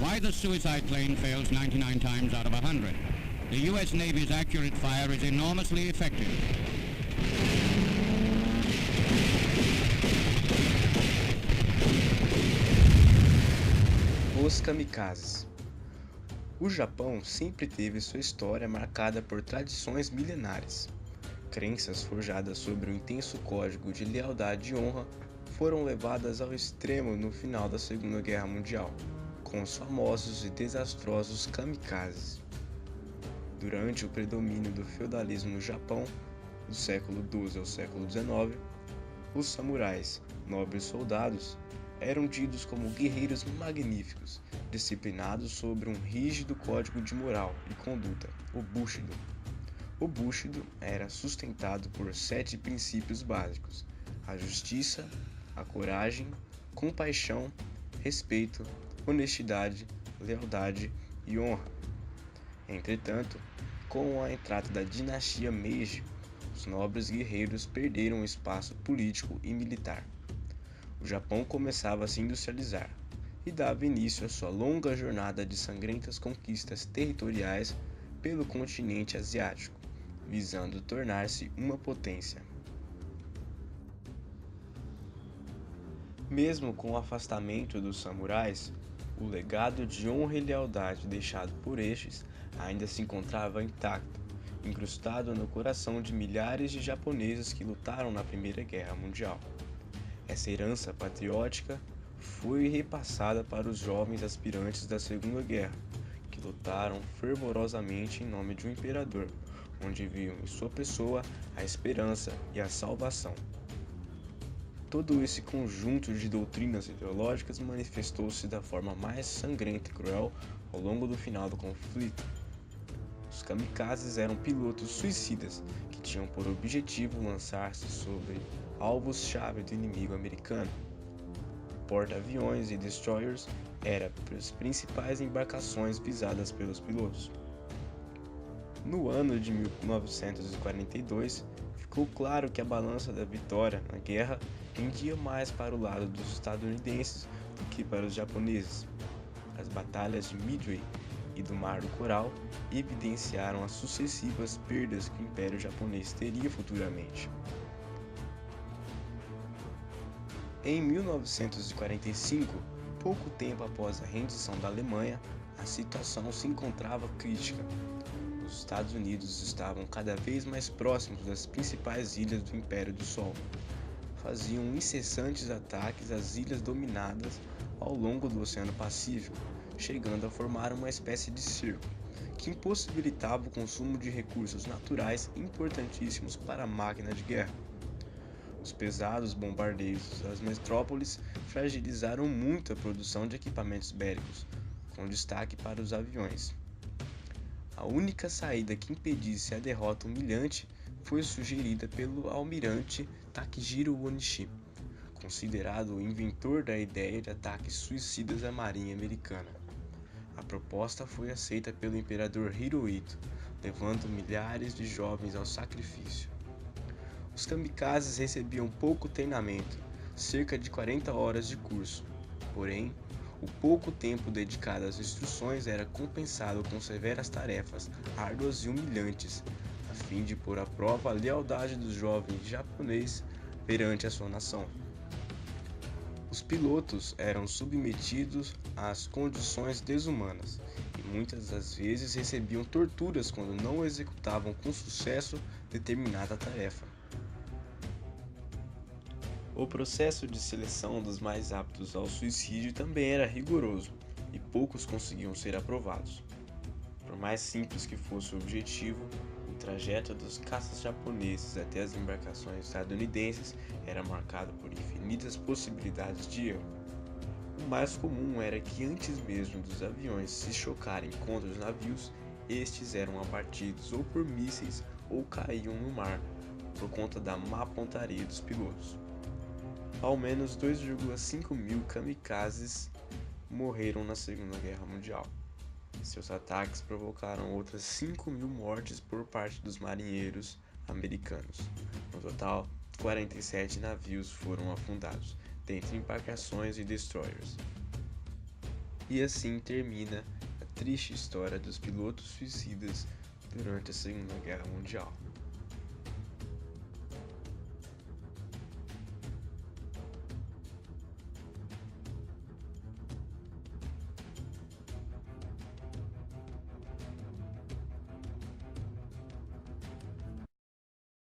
Why the suicide plane fails 99 times out of 100. The U.S. Navy's accurate fire is enormously effective. Os kamikazes. O Japão sempre teve sua história marcada por tradições milenares. Crenças forjadas sobre um intenso código de lealdade e honra foram levadas ao extremo no final da Segunda Guerra Mundial, com os famosos e desastrosos kamikazes. Durante o predomínio do feudalismo no Japão, do século XII ao século XIX, os samurais, nobres soldados, eram tidos como guerreiros magníficos, disciplinados sobre um rígido código de moral e conduta, o Bushido. O Bushido era sustentado por 7 princípios básicos: a justiça, a coragem, compaixão, respeito, honestidade, lealdade e honra. Entretanto, com a entrada da dinastia Meiji, os nobres guerreiros perderam espaço político e militar. O Japão começava a se industrializar e dava início à sua longa jornada de sangrentas conquistas territoriais pelo continente asiático, visando tornar-se uma potência. Mesmo com o afastamento dos samurais, o legado de honra e lealdade deixado por estes ainda se encontrava intacto, incrustado no coração de milhares de japoneses que lutaram na Primeira Guerra Mundial. Essa herança patriótica foi repassada para os jovens aspirantes da Segunda Guerra, que lutaram fervorosamente em nome de um imperador, onde viam em sua pessoa a esperança e a salvação. Todo esse conjunto de doutrinas ideológicas manifestou-se da forma mais sangrenta e cruel ao longo do final do conflito. Os kamikazes eram pilotos suicidas que tinham por objetivo lançar-se sobre alvos-chave do inimigo americano. Porta-aviões e destroyers eram as principais embarcações visadas pelos pilotos. No ano de 1942, ficou claro que a balança da vitória na guerra pendia mais para o lado dos estadunidenses do que para os japoneses. As batalhas de Midway e do Mar do Coral evidenciaram as sucessivas perdas que o Império Japonês teria futuramente. Em 1945, pouco tempo após a rendição da Alemanha, a situação se encontrava crítica. Os Estados Unidos estavam cada vez mais próximos das principais ilhas do Império do Sol. Faziam incessantes ataques às ilhas dominadas ao longo do Oceano Pacífico, chegando a formar uma espécie de cerco, que impossibilitava o consumo de recursos naturais importantíssimos para a máquina de guerra. Os pesados bombardeios das metrópoles fragilizaram muito a produção de equipamentos bélicos, com destaque para os aviões. A única saída que impedisse a derrota humilhante foi sugerida pelo almirante Takejiro Onishi, considerado o inventor da ideia de ataques suicidas à marinha americana. A proposta foi aceita pelo imperador Hirohito, levando milhares de jovens ao sacrifício. Os kamikazes recebiam pouco treinamento, cerca de 40 horas de curso. Porém, o pouco tempo dedicado às instruções era compensado com severas tarefas, árduas e humilhantes, a fim de pôr à prova a lealdade dos jovens japoneses perante a sua nação. Os pilotos eram submetidos às condições desumanas e muitas das vezes recebiam torturas quando não executavam com sucesso determinada tarefa. O processo de seleção dos mais aptos ao suicídio também era rigoroso e poucos conseguiam ser aprovados. Por mais simples que fosse o objetivo, o trajeto dos caças japoneses até as embarcações estadunidenses era marcado por infinitas possibilidades de erro. O mais comum era que antes mesmo dos aviões se chocarem contra os navios, estes eram abatidos ou por mísseis ou caíam no mar por conta da má pontaria dos pilotos. Ao menos 2,5 mil kamikazes morreram na Segunda Guerra Mundial. Seus ataques provocaram outras 5 mil mortes por parte dos marinheiros americanos. No total, 47 navios foram afundados, dentre embarcações e destroyers. E assim termina a triste história dos pilotos suicidas durante a Segunda Guerra Mundial.